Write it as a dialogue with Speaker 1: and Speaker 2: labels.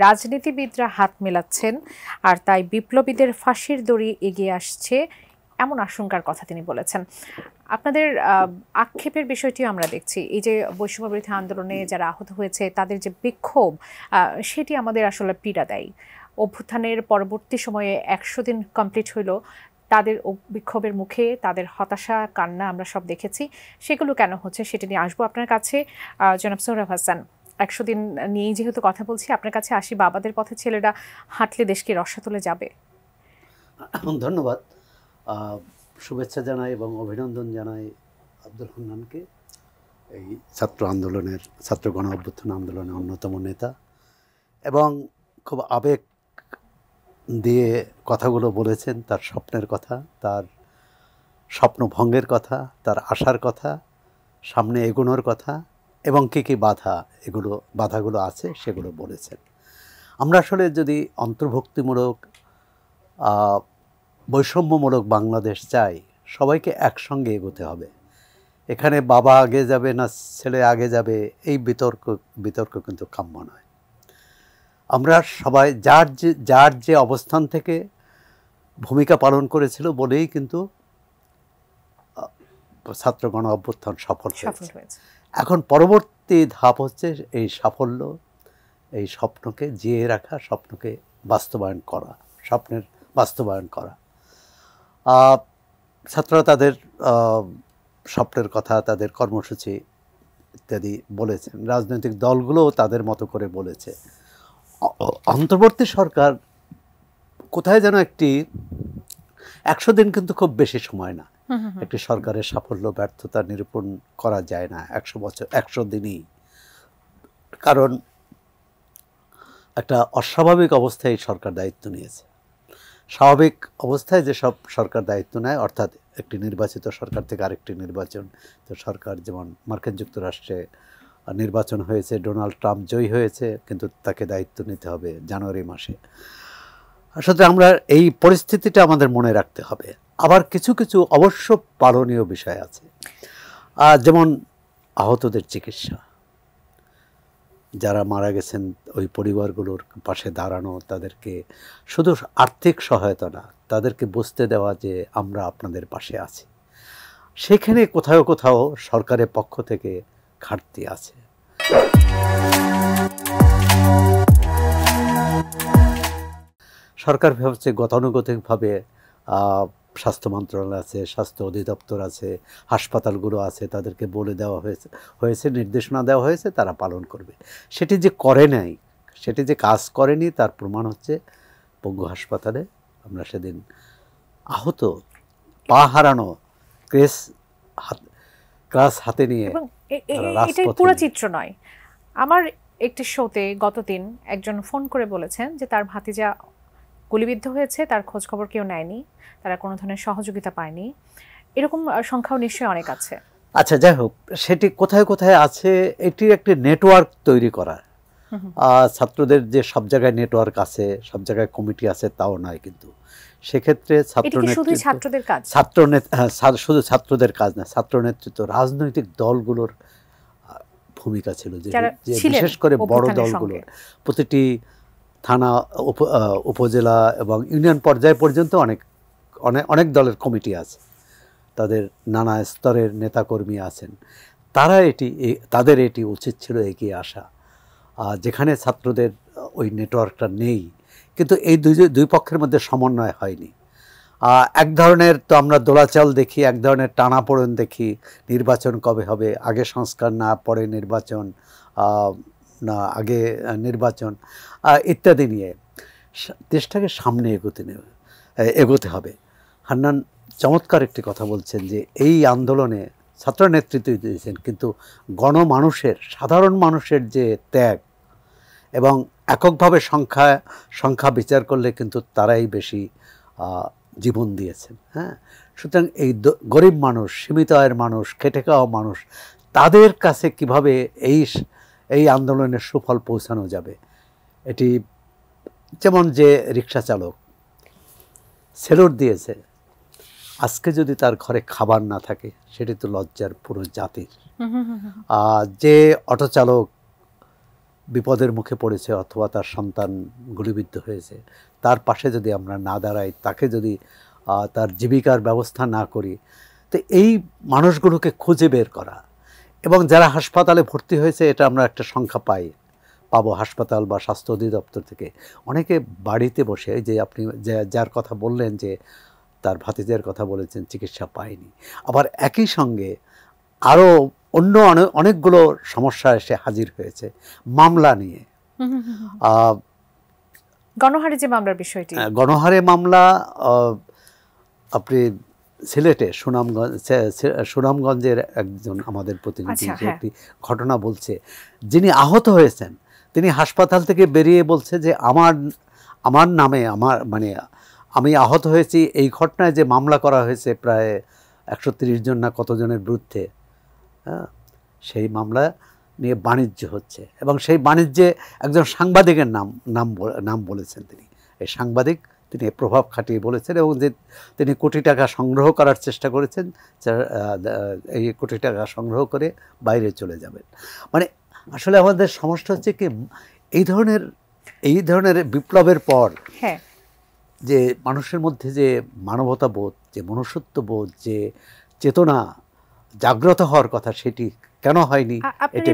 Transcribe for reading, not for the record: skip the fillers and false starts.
Speaker 1: রাজনীতিবিদরা হাত মেলাচ্ছেন আর তাই বিপ্লবীদের ফাঁসির দড়ি এগিয়ে আসছে, এমন আশঙ্কার কথা তিনি বলেছেন। আপনাদের আক্ষেপের বিষয়টিও আমরা দেখছি, এই যে বৈষম্যবিরোধী আন্দোলনে যারা আহত হয়েছে তাদের যে বিক্ষোভ, সেটি আমাদের আসলে পীড়া দেয়। অভ্যুত্থানের পরবর্তী সময়ে 100 দিন কমপ্লিট হইল, তাদের বিক্ষোভের মুখে তাদের হতাশা কান্না আমরা সব দেখেছি। সেগুলো কেন হচ্ছে সেটা নিয়ে আসবো আপনার কাছে। জনাব সোহরাব হাসান, 100 দিন নিয়েই যেহেতু কথা বলছি, আপনার কাছে আসি। বাবাদের পথে ছেলেরা হাঁটলে দেশকে রসাতলে যাবে।
Speaker 2: ধন্যবাদ, শুভেচ্ছা জানাই এবং অভিনন্দন জানাই আব্দুল হান্নানকে, এই ছাত্র গণ অভ্যুত্থান আন্দোলনের অন্যতম নেতা, এবং খুব আবেগ দিয়ে কথাগুলো বলেছেন। তার স্বপ্নের কথা, তার স্বপ্ন ভঙ্গের কথা, তার আশার কথা, সামনে এগোনোর কথা, এবং কী বাধাগুলো আছে সেগুলো বলেছেন। আমরা আসলে যদি অন্তর্ভুক্তিমূলক বৈষম্যমূলক বাংলাদেশ চাই, সবাইকে একসঙ্গে এগোতে হবে। এখানে বাবা আগে যাবে না ছেলে আগে যাবে, এই বিতর্ক কিন্তু কাম্য নয়। আমরা সবাই যার যে অবস্থান থেকে ভূমিকা পালন করেছিল বলেই কিন্তু ছাত্র গণ অভ্যুত্থান সফল হয়েছে। এখন পরবর্তী ধাপ হচ্ছে এই সাফল্য, এই স্বপ্নকে জিয়ে রাখা, স্বপ্নকে বাস্তবায়ন করা, স্বপ্নের বাস্তবায়ন করা। ছাত্ররা তাদের স্বপ্নের কথা, তাদের কর্মসূচি ইত্যাদি বলেছেন। রাজনৈতিক দলগুলোও তাদের মতো করে বলেছে। অন্তর্বর্তী সরকার কোথায় যেন 100 দিন কিন্তু খুব বেশি সময় না। একটি সরকারের সাফল্য ব্যর্থতা নিরূপণ করা যায় না 100 দিনই। কারণ একটা অস্বাভাবিক অবস্থায় সরকার দায়িত্ব নিয়েছে। স্বাভাবিক অবস্থায় যেসব সরকার দায়িত্ব নেয়, অর্থাৎ একটি নির্বাচিত সরকার থেকে আরেকটি নির্বাচন তো সরকার, যেমন মার্কিন যুক্তরাষ্ট্রে নির্বাচন হয়েছে, ডোনাল্ড ট্রাম্প জয়ী হয়েছে, কিন্তু তাকে দায়িত্ব নিতে হবে জানুয়ারি মাসে। আসলে আমরা এই পরিস্থিতিটা আমাদের মনে রাখতে হবে। আবার কিছু কিছু অবশ্য পালনীয় বিষয় আছে, যেমন আহতদের চিকিৎসা, যারা মারা গেছেন ওই পরিবারগুলোর পাশে দাঁড়ানো, তাদেরকে শুধু আর্থিক সহায়তা না, তাদেরকে বুঝতে দেওয়া যে আমরা আপনাদের পাশে আছি। সেখানে কোথাও কোথাও সরকারের পক্ষ থেকে ঘাটতি আছে। সরকার ভাবছে গতানুগতিকভাবে স্বাস্থ্য মন্ত্রণালয় আছে, স্বাস্থ্য অধিদপ্তর আছে, হাসপাতালগুলো আছে, তাদেরকে বলে দেওয়া হয়েছে, নির্দেশনা দেওয়া হয়েছে, তারা পালন করবে। সেটি যে করে নাই, সেটি যে কাজ করেনি তার প্রমাণ হচ্ছে পঙ্গু হাসপাতালে আমরা সেদিন আহত, পা হারানো, ক্রাস হাতে নিয়ে।
Speaker 1: এটাই পুরো চিত্র নয়। আমার একটি শোতে গতদিন একজন ফোন করে বলেছেন যে তার ভাতিজা গুলিবিদ্ধ হয়েছে, তার খোঁজ খবর কেউ নেয়নি, তারা কোনো ধরনের সহযোগিতা পায়নি। এরকম সংখ্যাও নিশ্চয়ই অনেক আছে।
Speaker 2: আচ্ছা, যাই হোক, সেটি কোথায় কোথায় আছে, এটির একটি নেটওয়ার্ক তৈরি করা। ছাত্রদের যে সব জায়গায় নেটওয়ার্ক আছে, সব জায়গায় কমিটি আছে তাও নয়, কিন্তু সেক্ষেত্রে
Speaker 1: শুধু ছাত্রদের কাজ,
Speaker 2: শুধু ছাত্রদের কাজ না, ছাত্র নেতৃত্ব, রাজনৈতিক দলগুলোর ভূমিকা ছিল, যে বিশেষ করে বড় দলগুলোর প্রতিটি থানা, উপজেলা এবং ইউনিয়ন পর্যায় পর্যন্ত অনেক দলের কমিটি আছে, তাদের নানা স্তরের নেতাকর্মী আছেন। তাদের এটি উচিত ছিল এগিয়ে আসা, যেখানে ছাত্রদের ওই নেটওয়ার্কটা নেই। কিন্তু এই দুই পক্ষের মধ্যে সমন্বয় হয়নি। এক ধরনের তো আমরা দোলাচাল দেখি, এক ধরনের টানাপোড়েন দেখি, নির্বাচন কবে হবে, আগে সংস্কার না পরে নির্বাচন, না আগে নির্বাচন, ইত্যাদি নিয়ে দেশটাকে সামনে এগোতে হবে। হান্নান চমৎকার একটি কথা বলছেন যে এই আন্দোলনে ছাত্র নেতৃত্ব দিয়েছেন, কিন্তু সাধারণ মানুষের যে ত্যাগ এবং এককভাবে সংখ্যা বিচার করলে কিন্তু তারাই বেশি জীবন দিয়েছেন। হ্যাঁ, সুতরাং এই গরিব মানুষ, সীমিত আয়ের মানুষ, খেটে খাওয়া মানুষ, তাদের কাছে কিভাবে এই আন্দোলনের সুফল পৌঁছানো যাবে। এটি যেমন যে রিক্সা চালক সেলুট দিয়েছে, আজকে যদি তার ঘরে খাবার না থাকে সেটি তো লজ্জার পুরো জাতির। যে অটো চালক বিপদের মুখে পড়েছে অথবা তার সন্তান গুলিবিদ্ধ হয়েছে, তার পাশে যদি আমরা না দাঁড়াই, তাকে যদি তার জীবিকার ব্যবস্থা না করি, তো এই মানুষগুলোকে খুঁজে বের করা, এবং যারা হাসপাতালে ভর্তি হয়েছে এটা আমরা একটা সংখ্যা পাবো হাসপাতাল বা স্বাস্থ্য অধিদপ্তর থেকে, অনেকে বাড়িতে বসে, যে আপনি যার কথা বললেন যে তার ভাতিজার কথা বলেছেন চিকিৎসা পায়নি, আবার একই সঙ্গে আরও অন্য অনেকগুলো সমস্যা এসে হাজির হয়েছে মামলা নিয়ে।
Speaker 1: গণহারে যে মামলার বিষয়টি,
Speaker 2: গণহারে মামলা, আপনি সিলেটে সুনামগঞ্জের একজন আমাদের প্রতিনিধি একটি ঘটনা বলছে, যিনি আহত হয়েছেন তিনি হাসপাতাল থেকে বেরিয়ে বলছে যে আমার নামে আমি আহত হয়েছি, এই ঘটনায় যে মামলা করা হয়েছে প্রায় 130 জন না কতজনের বিরুদ্ধে, সেই মামলা নিয়ে বাণিজ্য হচ্ছে, এবং সেই বাণিজ্যে একজন সাংবাদিকের নাম বলেছেন তিনি। এই সাংবাদিক তিনি প্রভাব খাটিয়ে বলেছেন, এবং যে তিনি কোটি টাকা সংগ্রহ করার চেষ্টা করেছেন, এই কোটি টাকা সংগ্রহ করে বাইরে চলে যাবেন। মানে আসলে আমাদের সমস্যা হচ্ছে কি, এই ধরনের বিপ্লবের পর যে মানুষের মধ্যে যে মানবতা বোধ, যে মনুষ্যত্ব বোধ, যে চেতনা জাগ্রত হওয়ার কথা, সেটি কেন হয়নি? এটা